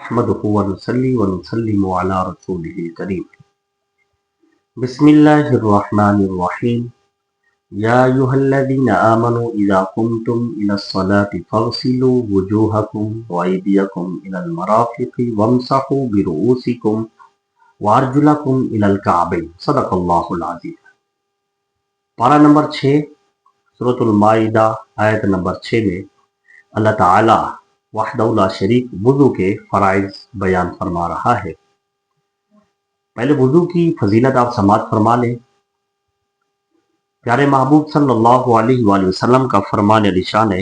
नहमदुहु व नुसल्ली व नुसल्लिमु अला रसूलिहिल करीम। बिस्मिल्लाहिर्रहमानिर्रहीम। या अय्युहल्लज़ीना आमनू इज़ा कुमतुम इलस्सलाति फ़ग़सिलू वुजूहकुम व अयदियकुम इलल मराफ़िक़ि वम्सहू बिरुऊसिकुम व अर्जुलकुम इलल कअबैन। सदक़ल्लाहुल अज़ीम। पारा नंबर 6 सूरतुल माइदा आयत नंबर 6 में अल्लाह ताला वहदहु ला शरीक वुज़ू के फ़राइज़ बयान फरमा रहा है। पहले वुज़ू की फजीलत आप समाअत फरमा लें। प्यारे महबूब सल्लल्लाहु अलैहि वसल्लम का फरमान अलीशान है।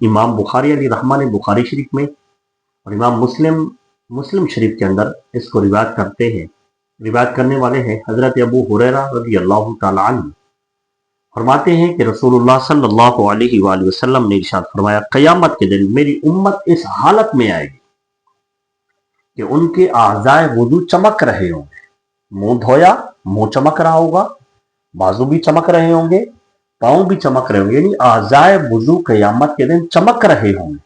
इमाम बुखारी अली रहमान ने बुखारी शरीफ में और इमाम मुस्लिम शरीफ के अंदर इसको रिवायत करते हैं। रिवायत करने वाले हैं हजरत अबू हुरैरा रज़ियल्लाहु ताला अन्हु। फरमाते हैं कि रसूलुल्लाह सल्लल्लाहु अलैहि वसल्लम ने इरशाद फरमाया, क़यामत के दिन मेरी उम्मत इस हालत में आएगी कि उनके आज़ाए वुज़ू चमक रहे होंगे। मुंह धोया, मुंह चमक रहा होगा, बाजू भी चमक रहे होंगे, पांव भी चमक रहे होंगे, यानी आज़ाए वुज़ू क़यामत के दिन चमक रहे होंगे।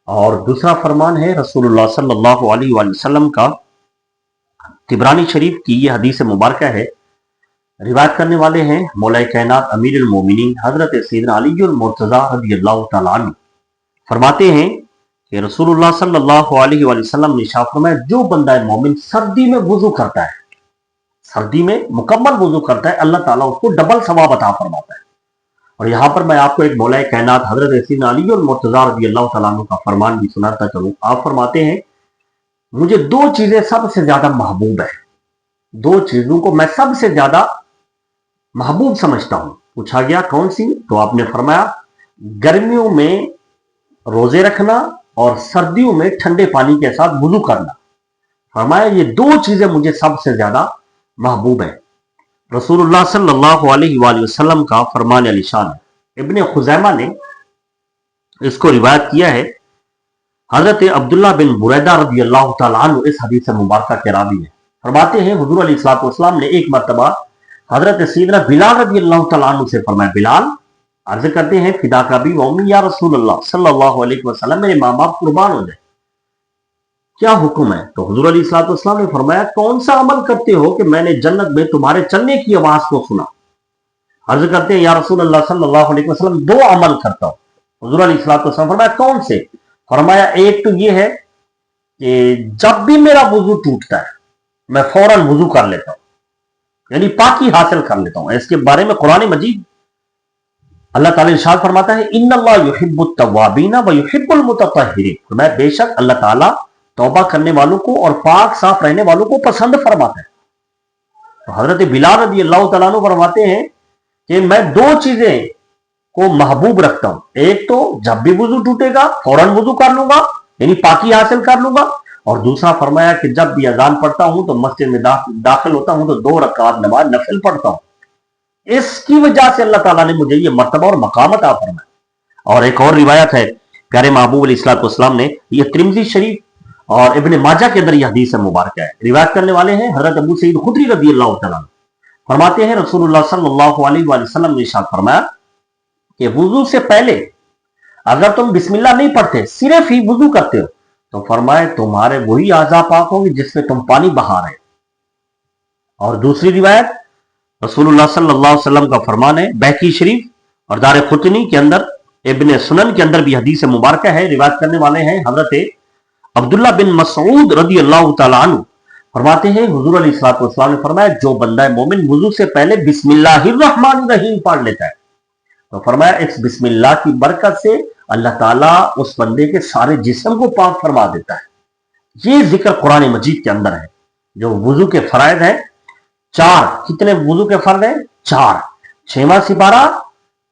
और दूसरा फरमान है रसूलुल्लाह सल्लल्लाहु अलैहि वसल्लम का, तिबरानी शरीफ की यह हदीस मुबारक है। रिवायत करने वाले हैं मौला कायनात अमीरुल मोमिनीन हजरत सैयदना अलीयुल मुर्तज़ा रज़ियल्लाहु ताला अन्हु। फरमाते हैं कि रसूलुल्लाह सल्लल्लाहु अलैहि वसल्लम ने इरशाद फरमाया, जो बंदा मोमिन सर्दी में वुज़ू करता है, सर्दी में मुकम्मल वुज़ू करता है, अल्लाह ताला उसको डबल सवाब अता फरमाता है। और यहाँ पर मैं आपको एक मौला कायनात हजरत सैयदना अलीयुल मुर्तज़ा रज़ियल्लाहु ताला अन्हु का फरमान भी सुनाता चलूं। आप फरमाते हैं, मुझे दो चीजें सबसे ज्यादा महबूब है, दो चीजों को मैं सबसे ज्यादा महबूब समझता हूं। पूछा गया कौन सी, तो आपने फरमाया गर्मियों में रोजे रखना और सर्दियों में ठंडे पानी के साथ वुज़ू करना। फरमाया ये दो चीजें मुझे सबसे ज्यादा महबूब है। रसूलुल्लाह सल्लल्लाहु अलैहि वसल्लम का फरमान अलीशान है। इब्ने खुज़ैमा ने इसको रिवायत किया है। हजरत अब्दुल्ला बिन बुरैदा रज़ियल्लाहु ताला अन्हु इस हदीस मुबारका के रावी है। फरमाते हैं हुज़ूर अलैहिस्सलातु वस्सलाम ने एक मर्तबा हजरत सैयदना बिलाल रज़ियल्लाहु ताला अन्हु से फरमाया, बिलाल अर्ज करते हैं, फिदा का भी उम्मी या रसूलल्लाह सल्लल्लाहु अलैहि वसल्लम, मेरे माँ बाप कुर्बान हो जाए, क्या हुक्म है? तो हुज़ूर अलैहिस्सलातु वस्सलाम ने फरमाया, कौन सा अमल करते हो कि मैंने जन्नत में तुम्हारे चलने की आवाज को सुना? अर्ज करते हैं, या रसूलल्लाह सल्लल्लाहु अलैहि वसल्लम, दो अमल करता हूं। हुज़ूर अलैहिस्सलातु वस्सलाम फरमाया, कौन से? फरमाया, एक तो ये है कि जब भी मेरा वुज़ू टूटता है मैं फौरन वुज़ू कर लेता हूं, यानी पाकी हासिल कर लेता हूं। इसके बारे में कुरान मजीद अल्लाह ताला इरशाद फरमाता है, इन्नल्लाह युहिब्बुत तव्वाबीन व युहिब्बुल मुतत्तहिरीन। मैं बेशक अल्लाह ताला तौबा करने वालों को और पाक साफ रहने वालों को पसंद फरमाता है। तो हजरत बिलाल रज़ियल्लाहु ताला अन्हु फरमाते हैं कि मैं दो चीजें को महबूब रखता हूं। एक तो जब भी वुज़ू टूटेगा फौरन वुज़ू कर लूंगा, यानी पाकी हासिल कर लूंगा। और दूसरा फरमाया कि जब भी अजान पढ़ता हूं तो मस्जिद में दाखिल होता हूं तो 2 रकात नमाज नफिल पढ़ता हूं। इसकी वजह से अल्लाह ताला ने मुझे ये मर्तबा और मकाम अता फरमाया। और एक और रिवायत है प्यारे महबूब अलैहिस्सलातु वस्सलाम ने, यह तिरमिज़ी शरीफ और इब्ने माजा के अंदर यह हदीस मुबारक है। रिवायत करने वाले हैं हजरत अबू सईद खुदरी रज़ियल्लाहु ताला अन्हु। फरमाते हैं रसूलुल्लाह सल्लल्लाहु अलैहि वसल्लम ने इरशाद फरमाया कि वुज़ू से पहले अगर तुम बिस्मिल्लाह नहीं पढ़ते, सिर्फ ही वुज़ू करते हो, तो फरमाए तुम्हारे वही आज़ा पाक होंगे जिसमें तुम पानी बहा रहे। और दूसरी रिवायत रसूलुल्लाह सल्लल्लाहु अलैहि वसल्लम का फरमान है, बैकी शरीफ और दार खुतनी के अंदर, इब्ने सुनन के अंदर भी हदीस मुबारक है। रिवायत करने वाले हैं हजरत अब्दुल्ला बिन मसऊद रज़ियल्लाहु ताला अन्हु। फरमाते हैं हुज़ूर अलैहिस्सलातु वस्सलाम ने फरमाया, जो बंदा मोमिन वुज़ू से पहले बिस्मिल्लाहिर्रहमानिर्रहीम पढ़ लेता है, तो फरमाया इस बिस्मिल्लाह की बरकत से अल्लाह ताला उस बंदे के सारे जिस्म को पाक फरमा देता है। ये जिक्र कुरान मजीद के अंदर है। जो वुज़ू के फराइज़ हैं 4, कितने वुज़ू के फर्ज हैं? 4। 6वां सिपारा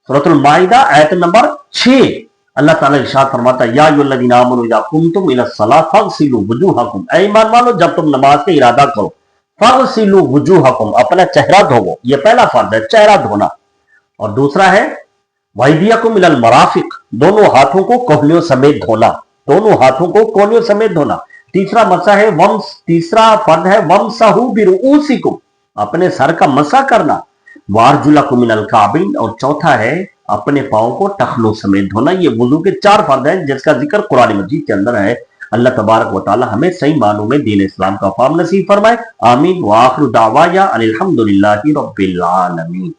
सूरतुल माइदा आयत नंबर 6, अल्लाह ताला इरशाद फरमाता है, या अय्युहल्लज़ीना आमनू इज़ा कुमतुम इलस्सलाति फ़ग़सिलू वुजूहकुम, ऐ ईमान वालों जब तुम नमाज का इरादा करो, फ़ग़सिलू वुजूहकुम, अपना चेहरा धोवो। ये पहला फर्ज है, चेहरा धोना। और दूसरा है वयदियकुम इलल मराफिक, दोनों हाथों को कोहनियों समेत धोना, दोनों हाथों को कोहनियों समेत धोना। तीसरा मसा है तीसरा फर्ज है वमसहू बिरुऊसिकुम, अपने सर का मसा करना। वारजुलकुम मिनल काबिन, और चौथा है अपने पांव को टखनों समेत धोना। ये वुजू के 4 फर्ज हैं जिसका जिक्र कुरान मजीद के अंदर है। اللہ تبارک و تعالی ہمیں صحیح معنوں میں دین اسلام کا فہم نصیب فرمائے. آمین. وآخر دعوایا ان الحمد للہ رب العالمین.